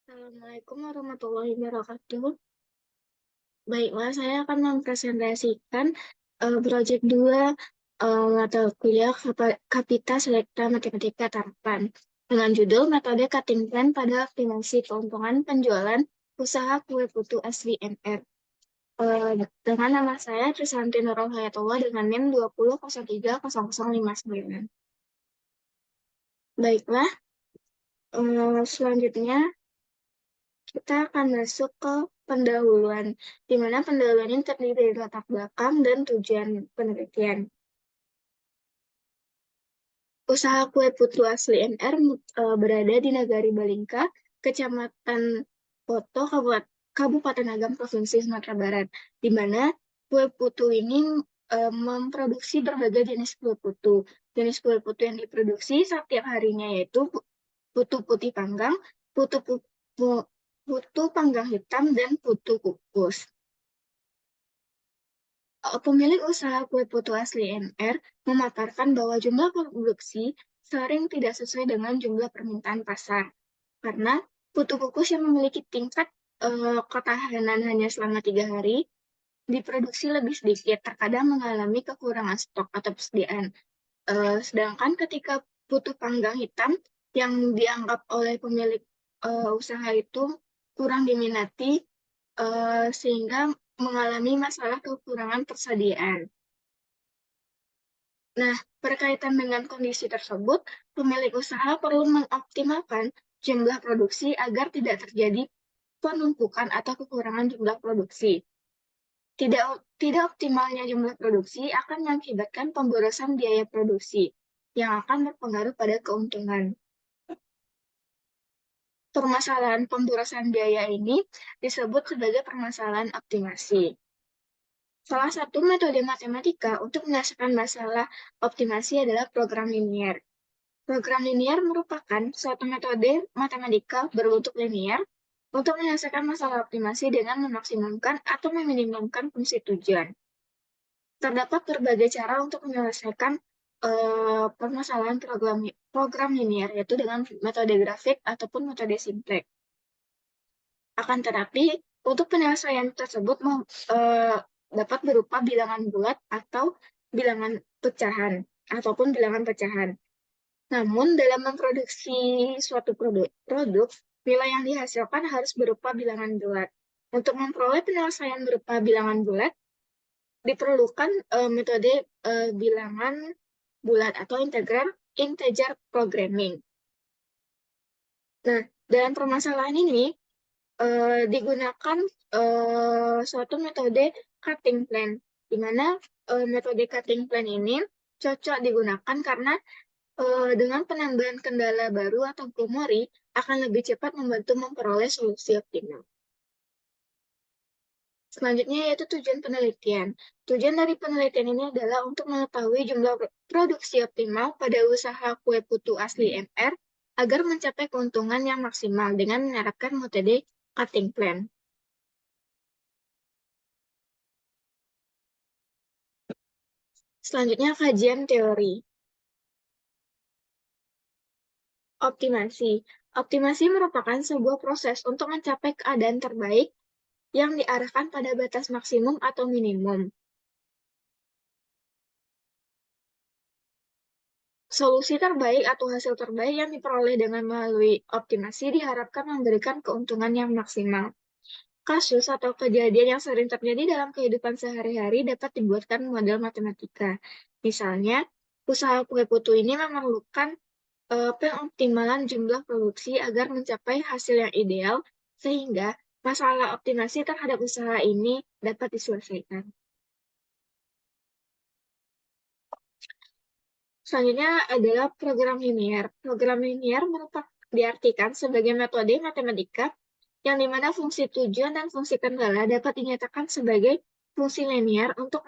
Assalamualaikum warahmatullahi wabarakatuh. Baiklah, saya akan mempresentasikan proyek 2 mata kuliah Kapita Selekta Matematika Tarpan dengan judul Metode Cutting Plan pada Optimasi Keuntungan Penjualan Usaha Kue Putu Asli MR. Dengan nama saya Trisanti Nurul Hayatullah dengan NIM 20030059. Baiklah, selanjutnya kita akan masuk ke pendahuluan, di mana pendahuluan ini terdiri dari latar belakang dan tujuan penelitian. Usaha kue putu asli MR berada di Nagari Balingka, Kecamatan Poto, Kabupaten Agam, Provinsi Sumatera Barat, di mana kue putu ini memproduksi berbagai jenis kue putu. Jenis kue putu yang diproduksi setiap harinya yaitu putu putih panggang, putu putu panggang hitam, dan putu kukus. Pemilik usaha kue putu asli MR memaparkan bahwa jumlah produksi sering tidak sesuai dengan jumlah permintaan pasar, karena putu kukus yang memiliki tingkat ketahanan hanya selama 3 hari diproduksi lebih sedikit, terkadang mengalami kekurangan stok atau persediaan. Sedangkan ketika putu panggang hitam yang dianggap oleh pemilik usaha itu kurang diminati, sehingga mengalami masalah kekurangan persediaan. Nah, berkaitan dengan kondisi tersebut, pemilik usaha perlu mengoptimalkan jumlah produksi agar tidak terjadi penumpukan atau kekurangan jumlah produksi. Tidak optimalnya jumlah produksi akan mengakibatkan pemborosan biaya produksi yang akan berpengaruh pada keuntungan. Permasalahan pemborosan biaya ini disebut sebagai permasalahan optimasi. Salah satu metode matematika untuk menyelesaikan masalah optimasi adalah program linier. Program linier merupakan suatu metode matematika berbentuk linier untuk menyelesaikan masalah optimasi dengan memaksimumkan atau meminimumkan fungsi tujuan. Terdapat berbagai cara untuk menyelesaikan permasalahan program linier, yaitu dengan metode grafik ataupun metode simplex. Akan tetapi, untuk penyelesaian tersebut dapat berupa bilangan bulat atau bilangan pecahan, ataupun bilangan pecahan. Namun, dalam memproduksi suatu produk, nilai yang dihasilkan harus berupa bilangan bulat. Untuk memperoleh penyelesaian berupa bilangan bulat, diperlukan metode bilangan bulat atau integer programming. Nah, dalam permasalahan ini digunakan suatu metode cutting plan, di mana metode cutting plan ini cocok digunakan karena dengan penambahan kendala baru atau memori akan lebih cepat membantu memperoleh solusi optimal. Selanjutnya yaitu tujuan penelitian. Tujuan dari penelitian ini adalah untuk mengetahui jumlah produksi optimal pada usaha kue putu asli MR agar mencapai keuntungan yang maksimal dengan menerapkan metode cutting plan. Selanjutnya kajian teori. Optimasi. Optimasi merupakan sebuah proses untuk mencapai keadaan terbaik yang diarahkan pada batas maksimum atau minimum. Solusi terbaik atau hasil terbaik yang diperoleh dengan melalui optimasi diharapkan memberikan keuntungan yang maksimal. Kasus atau kejadian yang sering terjadi dalam kehidupan sehari-hari dapat dibuatkan model matematika. Misalnya, usaha kue putu ini memerlukan pengoptimalan jumlah produksi agar mencapai hasil yang ideal, sehingga masalah optimasi terhadap usaha ini dapat diselesaikan. Selanjutnya adalah program linier. Program linier diartikan sebagai metode matematika yang dimana fungsi tujuan dan fungsi kendala dapat dinyatakan sebagai fungsi linier untuk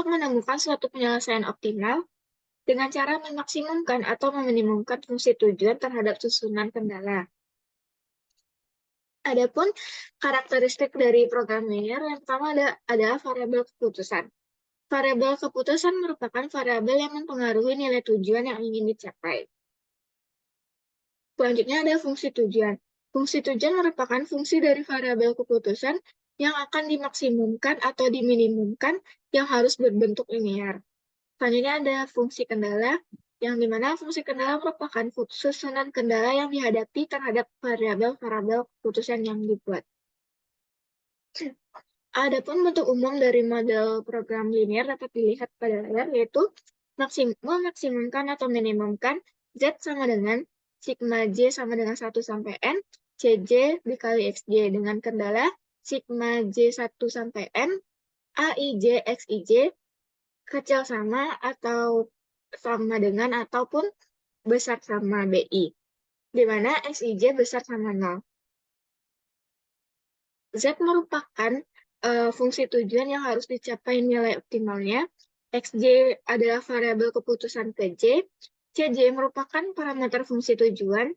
menemukan suatu penyelesaian optimal dengan cara memaksimumkan atau meminimumkan fungsi tujuan terhadap susunan kendala. Adapun karakteristik dari program linear yang pertama adalah variabel keputusan. Variabel keputusan merupakan variabel yang mempengaruhi nilai tujuan yang ingin dicapai. Selanjutnya ada fungsi tujuan. Fungsi tujuan merupakan fungsi dari variabel keputusan yang akan dimaksimumkan atau diminimumkan yang harus berbentuk linear. Selanjutnya ada fungsi kendala, yang dimana fungsi kendala merupakan susunan kendala yang dihadapi terhadap variabel-variabel keputusan yang dibuat. Adapun bentuk umum dari model program linear dapat dilihat pada layar, yaitu memaksimumkan atau minimumkan Z sama dengan sigma J sama dengan 1 sampai N, CJ dikali XJ dengan kendala sigma J1 sampai N, AIJ, XIJ, kecil sama atau sama dengan ataupun besar sama BI, di mana XIJ besar sama 0. Z merupakan fungsi tujuan yang harus dicapai nilai optimalnya. XJ adalah variabel keputusan ke J. CJ merupakan parameter fungsi tujuan.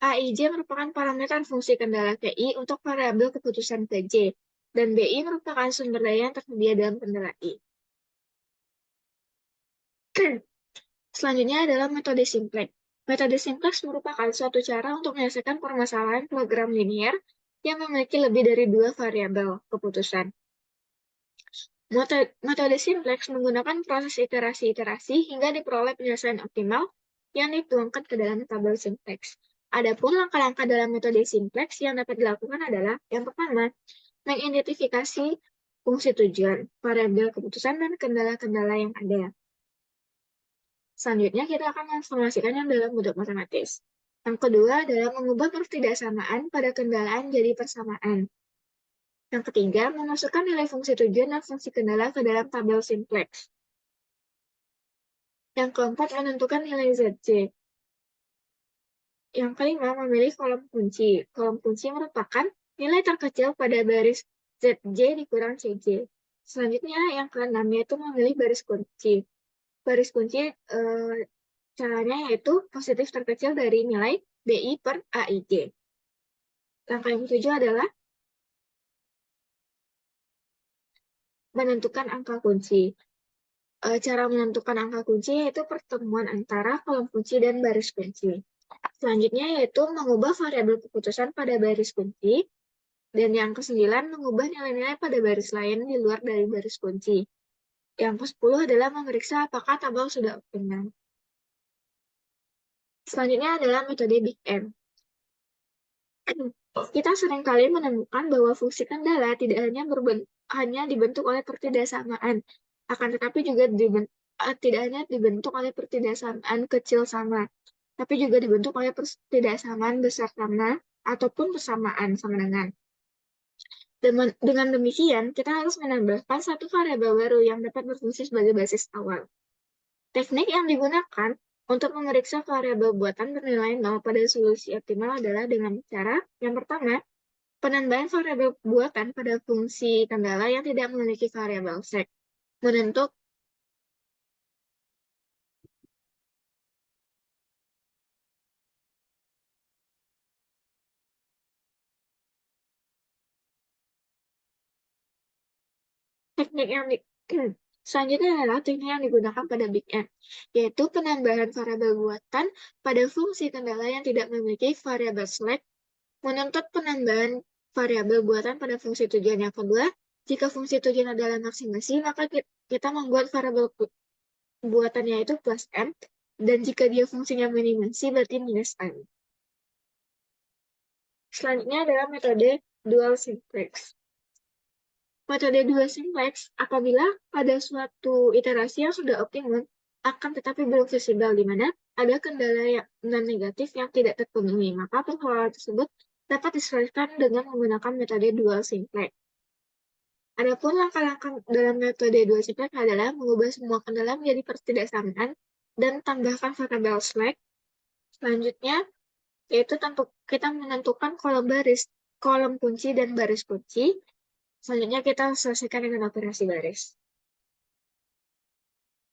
AIJ merupakan parameter fungsi kendala KI untuk variabel keputusan ke J. Dan BI merupakan sumber daya yang tersedia dalam kendala I. Selanjutnya adalah metode simplex. Metode simplex merupakan suatu cara untuk menyelesaikan permasalahan program linear yang memiliki lebih dari 2 variabel keputusan. Metode simplex menggunakan proses iterasi-iterasi hingga diperoleh penyelesaian optimal yang dituangkan ke dalam tabel simplex. Adapun langkah-langkah dalam metode simplex yang dapat dilakukan adalah, yang pertama, mengidentifikasi fungsi tujuan, variabel keputusan, dan kendala-kendala yang ada. Selanjutnya, kita akan mentransformasikan yang dalam bentuk matematis. Yang kedua adalah mengubah ketidaksamaan pada kendalaan jadi persamaan. Yang ketiga, memasukkan nilai fungsi tujuan dan fungsi kendala ke dalam tabel simplex. Yang keempat, menentukan nilai ZJ. Yang kelima, memilih kolom kunci. Kolom kunci merupakan nilai terkecil pada baris ZJ dikurang CJ. Selanjutnya, yang keenam, yaitu memilih baris kunci. Baris kunci caranya yaitu positif terkecil dari nilai BI per AIJ. Langkah yang ketujuh adalah menentukan angka kunci. Cara menentukan angka kunci yaitu pertemuan antara kolom kunci dan baris kunci. Selanjutnya yaitu mengubah variabel keputusan pada baris kunci. Dan yang ke-9, mengubah nilai-nilai pada baris lain di luar dari baris kunci. Yang ke-10 adalah memeriksa apakah tabel sudah optimal. Selanjutnya adalah metode Big M. Kita seringkali menemukan bahwa fungsi kendala tidak hanya dibentuk oleh pertidaksamaan, akan tetapi juga tidak hanya dibentuk oleh pertidaksamaan kecil sama, tapi juga dibentuk oleh pertidaksamaan besar sama ataupun persamaan sama dengan. Dengan demikian, kita harus menambahkan satu variabel baru yang dapat berfungsi sebagai basis awal. Teknik yang digunakan untuk memeriksa variabel buatan bernilai 0 pada solusi optimal adalah dengan cara yang pertama, penambahan variabel buatan pada fungsi kendala yang tidak memiliki variabel set. Menentuk teknik yang selanjutnya adalah teknik yang digunakan pada Big M, yaitu penambahan variabel buatan pada fungsi kendala yang tidak memiliki variabel select. Menuntut penambahan variabel buatan pada fungsi tujuan yang kedua, jika fungsi tujuan adalah maksimasi, maka kita membuat variabel buatannya itu plus M, dan jika dia fungsinya minimasi, berarti minus M. Selanjutnya adalah metode dual simplex. Metode dual simplex apabila pada suatu iterasi yang sudah optimum, akan tetapi belum visible, di mana ada kendala yang non-negatif yang tidak terpenuhi, maka persoalan tersebut dapat diselesaikan dengan menggunakan metode dual simplex. Adapun langkah-langkah dalam metode dual simplex adalah mengubah semua kendala menjadi pertidaksamaan dan tambahkan variabel slack. Selanjutnya, yaitu kita menentukan kolom kunci dan baris kunci. Selanjutnya kita selesaikan dengan operasi baris.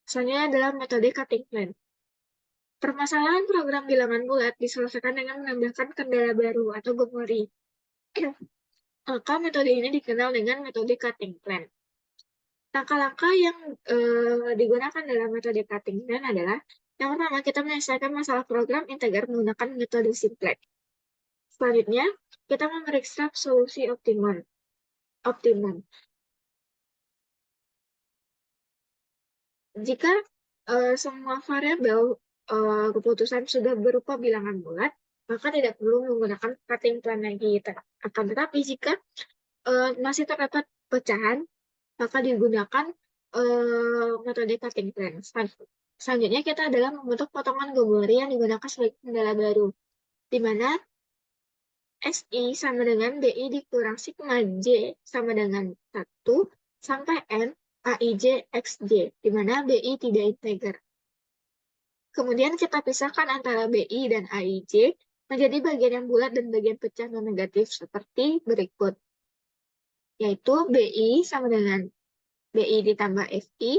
Selanjutnya adalah metode cutting plan. Permasalahan program bilangan bulat diselesaikan dengan menambahkan kendala baru atau memori. Maka metode ini dikenal dengan metode cutting plan. Langkah-langkah yang digunakan dalam metode cutting plan adalah yang pertama, kita menyelesaikan masalah program integer menggunakan metode simplex. Selanjutnya, kita memeriksa solusi optimum. Jika semua variabel keputusan sudah berupa bilangan bulat, maka tidak perlu menggunakan cutting plan lagi. Akan tetapi jika masih terdapat pecahan, maka digunakan metode cutting plan. Selanjutnya kita adalah membentuk potongan Gomori yang digunakan sebagai kendala baru, di mana SI sama dengan BI dikurang sigma J sama dengan 1 sampai N AIJ XJ, di mana BI tidak integer. Kemudian kita pisahkan antara BI dan AIJ menjadi bagian yang bulat dan bagian pecah non negatif seperti berikut, yaitu BI sama dengan BI ditambah FI,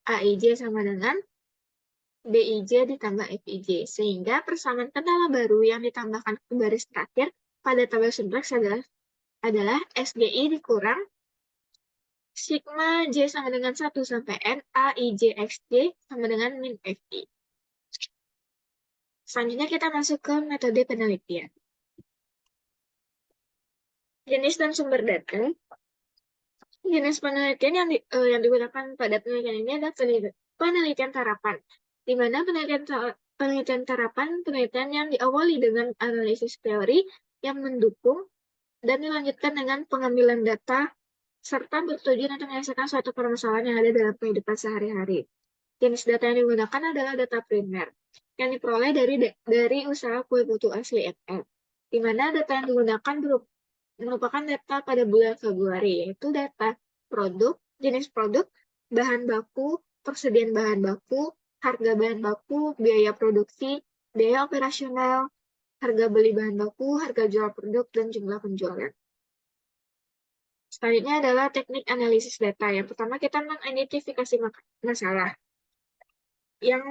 AIJ sama dengan BIJ ditambah FIJ, sehingga persamaan kendala baru yang ditambahkan ke baris terakhir pada tabel simplex adalah SGI dikurang sigma J sama dengan 1 sampai N, AIJ XJ sama dengan min FI. Selanjutnya kita masuk ke metode penelitian. Jenis dan sumber data. Jenis penelitian yang digunakan pada penelitian ini adalah penelitian terapan, di mana penelitian terapan penelitian yang diawali dengan analisis teori yang mendukung dan dilanjutkan dengan pengambilan data serta bertujuan untuk menyelesaikan suatu permasalahan yang ada dalam kehidupan sehari-hari. Jenis data yang digunakan adalah data primer yang diperoleh dari usaha kue putu asli FL, di mana data yang digunakan merupakan data pada bulan Februari, yaitu data produk, jenis produk, bahan baku, persediaan bahan baku, harga bahan baku, biaya produksi, biaya operasional, harga beli bahan baku, harga jual produk, dan jumlah penjualan. Selanjutnya adalah teknik analisis data. Yang pertama kita mengidentifikasi masalah yang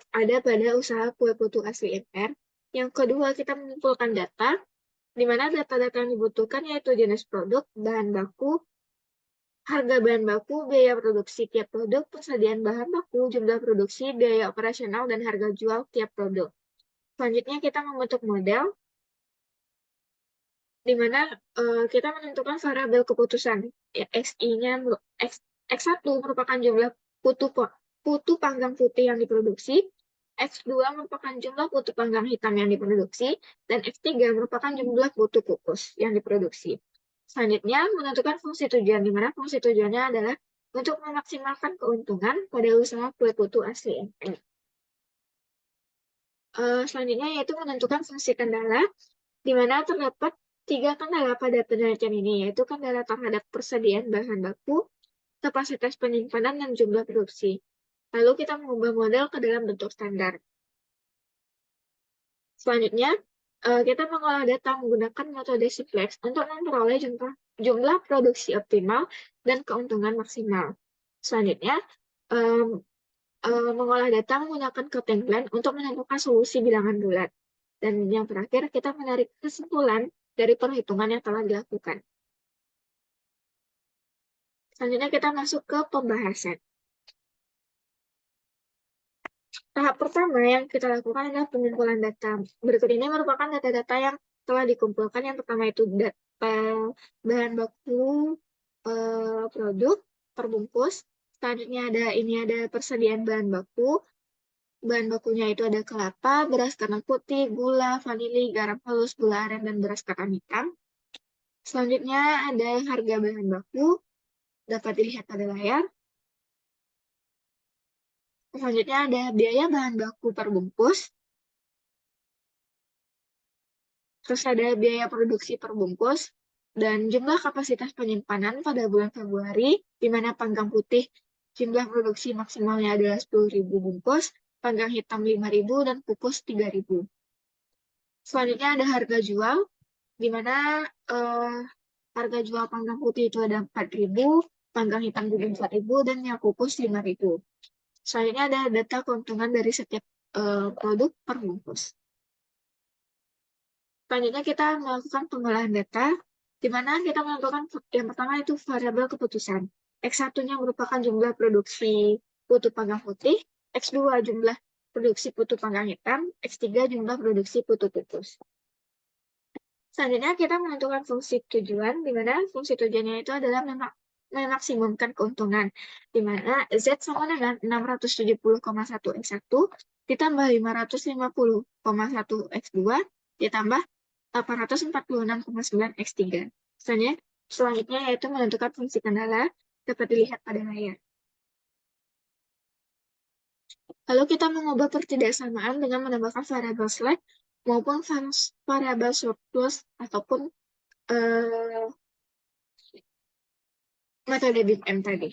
ada pada usaha kue putu asli MR. Yang kedua kita mengumpulkan data, di mana data-data yang dibutuhkan yaitu jenis produk, bahan baku, harga bahan baku, biaya produksi tiap produk, persediaan bahan baku, jumlah produksi, biaya operasional, dan harga jual tiap produk. Selanjutnya kita membentuk model, di mana kita menentukan variabel keputusan. Ya, XI-nya, X1 merupakan jumlah putu panggang putih yang diproduksi, X2 merupakan jumlah putu panggang hitam yang diproduksi, dan X3 merupakan jumlah putu kukus yang diproduksi. Selanjutnya, menentukan fungsi tujuan, di mana fungsi tujuannya adalah untuk memaksimalkan keuntungan pada usaha kue putu asli MR. Selanjutnya yaitu menentukan fungsi kendala, di mana terdapat 3 kendala pada penelitian ini, yaitu kendala terhadap persediaan bahan baku, kapasitas penyimpanan, dan jumlah produksi. Lalu kita mengubah model ke dalam bentuk standar. Selanjutnya, kita mengolah data menggunakan metode simplex untuk memperoleh jumlah produksi optimal dan keuntungan maksimal. Selanjutnya, mengolah data menggunakan cutting plan untuk menentukan solusi bilangan bulat. Dan yang terakhir, kita menarik kesimpulan dari perhitungan yang telah dilakukan. Selanjutnya kita masuk ke pembahasan. Tahap pertama yang kita lakukan adalah pengumpulan data. Berikut ini merupakan data-data yang telah dikumpulkan. Yang pertama itu data bahan baku produk perbungkus. Selanjutnya ada persediaan bahan baku. Bahan bakunya itu ada kelapa, beras ketan putih, gula, vanili, garam halus, gula aren, dan beras ketan hitam. Selanjutnya ada harga bahan baku, dapat dilihat pada layar. Selanjutnya ada biaya bahan baku per bungkus. Terus ada biaya produksi per bungkus. Dan jumlah kapasitas penyimpanan pada bulan Februari, di mana panggang putih jumlah produksi maksimalnya adalah 10.000 bungkus, panggang hitam 5.000, dan kukus 3.000. Selanjutnya ada harga jual, di mana harga jual panggang putih itu ada 4.000, panggang hitam juga 4.000, dan yang kukus 5.000. Selanjutnya ada data keuntungan dari setiap produk per bungkus. Selanjutnya kita melakukan pengolahan data, di mana kita menentukan yang pertama itu variabel keputusan. X1-nya merupakan jumlah produksi putu panggang putih, X2 jumlah produksi putu panggang hitam, X3 jumlah produksi putu kukus. Selanjutnya kita menentukan fungsi tujuan, di mana fungsi tujuannya itu adalah memaksimumkan keuntungan, di mana Z sama dengan 670,1 X1 ditambah 550,1 X2 ditambah 846,9 X3. Selanjutnya yaitu menentukan fungsi kendala, dapat dilihat pada layar. Lalu kita mengubah pertidaksamaan dengan menambahkan variabel slack maupun variabel surplus ataupun metode BIM tadi.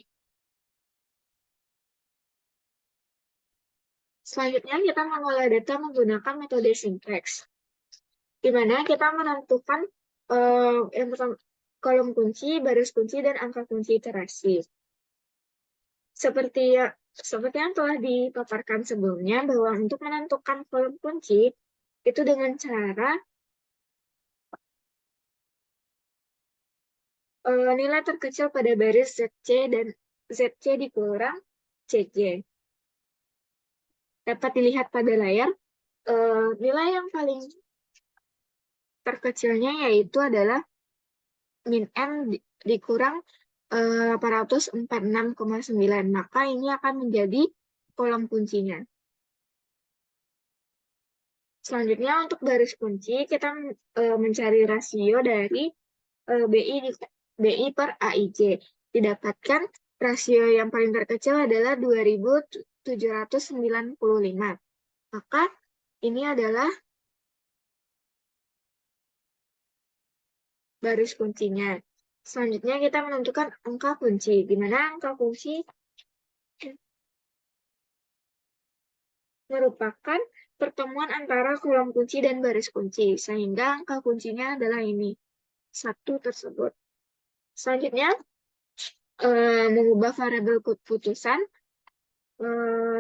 Selanjutnya kita mengolah data menggunakan metode simplex, di mana kita menentukan yang pertama kolom kunci, baris kunci, dan angka kunci iterasi. Seperti yang telah dipaparkan sebelumnya, bahwa untuk menentukan kolom kunci itu dengan cara nilai terkecil pada baris ZC dan ZC dikurang CC. Dapat dilihat pada layar, nilai yang paling terkecilnya yaitu adalah min M dikurang 846,9. Maka ini akan menjadi kolom kuncinya. Selanjutnya untuk baris kunci, kita mencari rasio dari BI per AIJ. Didapatkan rasio yang paling terkecil adalah 2.795. Maka ini adalah baris kuncinya. Selanjutnya kita menentukan angka kunci, di mana angka kunci merupakan pertemuan antara kolom kunci dan baris kunci, sehingga angka kuncinya adalah ini, 1 tersebut. Selanjutnya, mengubah variabel keputusan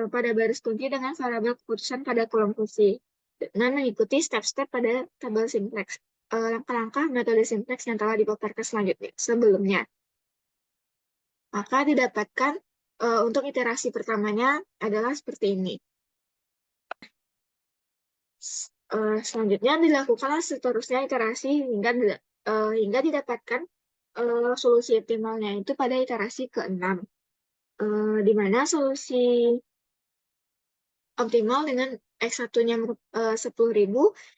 pada baris kunci dengan variabel keputusan pada kolom kunci, dengan mengikuti step-step pada tabel simplex, langkah-langkah metode simplex yang telah dipaparkan sebelumnya. Maka didapatkan untuk iterasi pertamanya adalah seperti ini. Selanjutnya dilakukanlah seterusnya iterasi hingga didapatkan solusi optimalnya itu pada iterasi ke-6, di mana solusi optimal dengan X1-nya 10.000,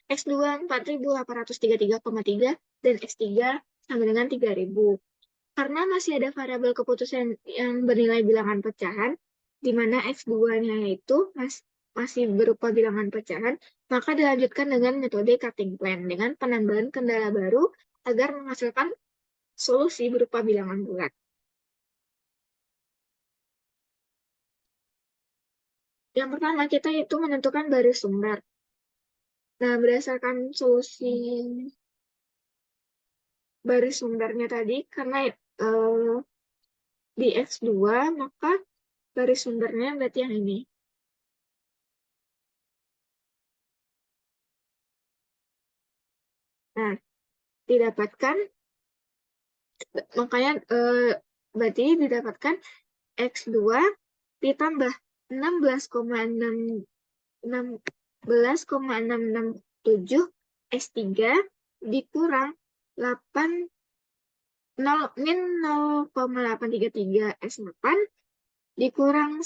X2 4.833,3, dan X3 sama dengan 3.000. Karena masih ada variabel keputusan yang bernilai bilangan pecahan, di mana X2-nya itu masih berupa bilangan pecahan, maka dilanjutkan dengan metode cutting plan dengan penambahan kendala baru agar menghasilkan solusi berupa bilangan bulat. Yang pertama, kita itu menentukan baris sumber. Nah, berdasarkan solusi baris sumbernya tadi, karena di X2, maka baris sumbernya berarti yang ini. Nah, didapatkan, makanya berarti didapatkan X2 ditambah 16,667 S3 dikurang 0,833 S8 dikurang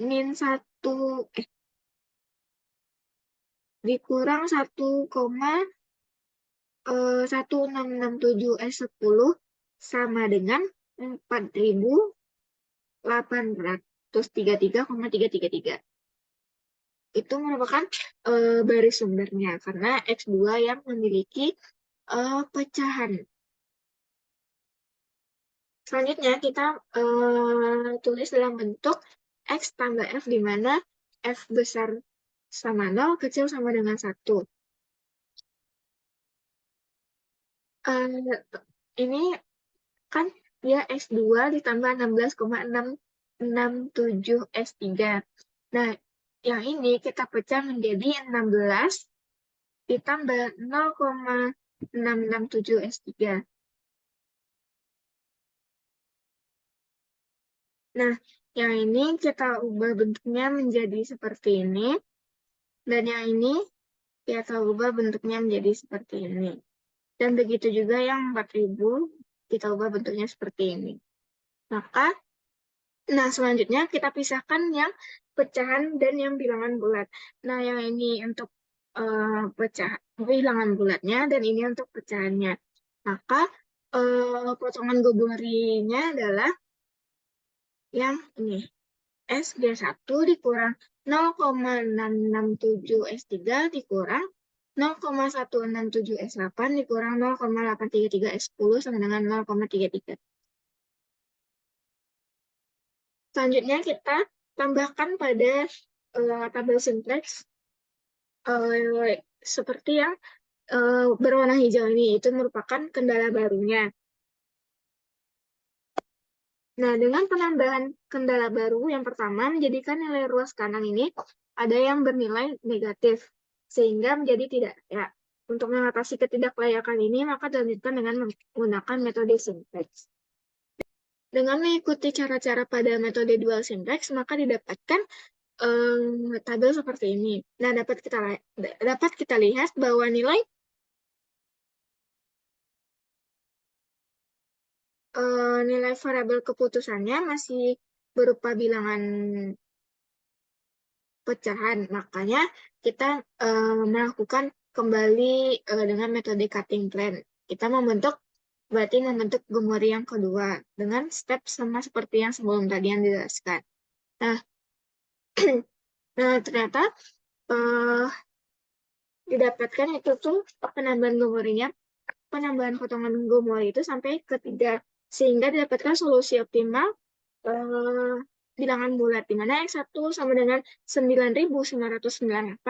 min 1 dikurang 1,1667 S10 sama dengan 4.833,333. Itu merupakan baris sumbernya karena X2 yang memiliki pecahan. Selanjutnya kita tulis dalam bentuk X tambah F, di mana F besar sama 0, kecil sama dengan 1. Ini kan dia X2 ditambah 16,667 S3. Nah, yang ini kita pecah menjadi 16 ditambah 0,667 S3. Nah, yang ini kita ubah bentuknya menjadi seperti ini. Dan yang ini kita ubah bentuknya menjadi seperti ini. Dan begitu juga yang 4.000 kita ubah bentuknya seperti ini. Maka, nah selanjutnya kita pisahkan yang pecahan dan yang bilangan bulat. Nah yang ini untuk pecah bilangan bulatnya dan ini untuk pecahannya. Maka potongan goborinya adalah yang ini. SG1 dikurang 0,667 S3 dikurang 0,167 S8 dikurang 0,833 S10 sama dengan 0,33. Selanjutnya kita tambahkan pada tabel simplex seperti yang berwarna hijau ini. Itu merupakan kendala barunya. Nah, dengan penambahan kendala baru, yang pertama menjadikan nilai ruas kanan ini ada yang bernilai negatif, sehingga menjadi tidak layak. Untuk mengatasi ketidaklayakan ini, maka dilanjutkan dengan menggunakan metode simplex. Dengan mengikuti cara-cara pada metode dual simplex, maka didapatkan tabel seperti ini. Nah, dapat kita lihat bahwa nilai variabel keputusannya masih berupa bilangan pecahan. Makanya kita melakukan kembali dengan metode cutting plan. Kita berarti membentuk gemori yang kedua dengan step sama seperti yang sebelum tadi yang dijelaskan. Nah, nah ternyata uh, didapatkan itu tuh penambahan gemorinya, penambahan potongan gemori itu sampai ke 3, sehingga didapatkan solusi optimal eh, bilangan bulat, di mana X1 sama dengan 9.998,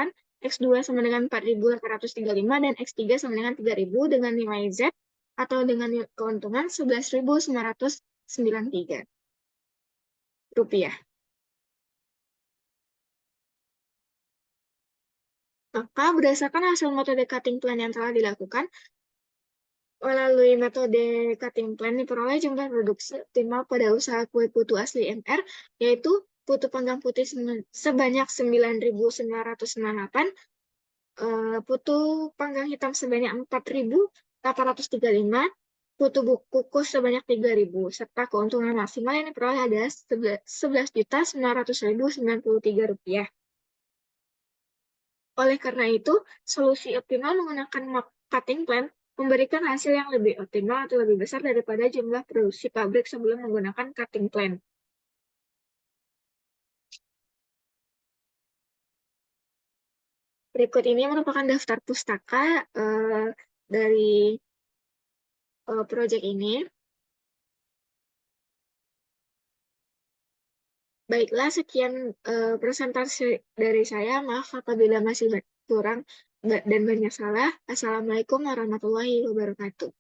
X2 sama dengan 4.835, dan X3 sama dengan 3.000 dengan nilai Z atau dengan keuntungan 11.993 rupiah. Maka berdasarkan hasil metode cutting plan yang telah dilakukan, melalui metode cutting plan diperoleh jumlah produksi optimal pada usaha kue putu asli MR, yaitu putu panggang putih sebanyak 9.998, putu panggang hitam sebanyak 4.835, putu kukus sebanyak 3.000, serta keuntungan maksimal yang diperoleh adalah 11.900.093 rupiah. Oleh karena itu, solusi optimal menggunakan cutting plan memberikan hasil yang lebih optimal atau lebih besar daripada jumlah produksi pabrik sebelum menggunakan cutting plan. Berikut ini merupakan daftar pustaka dari proyek ini. Baiklah, sekian presentasi dari saya. Maaf apabila masih kurang dan banyak salah. Assalamualaikum warahmatullahi wabarakatuh.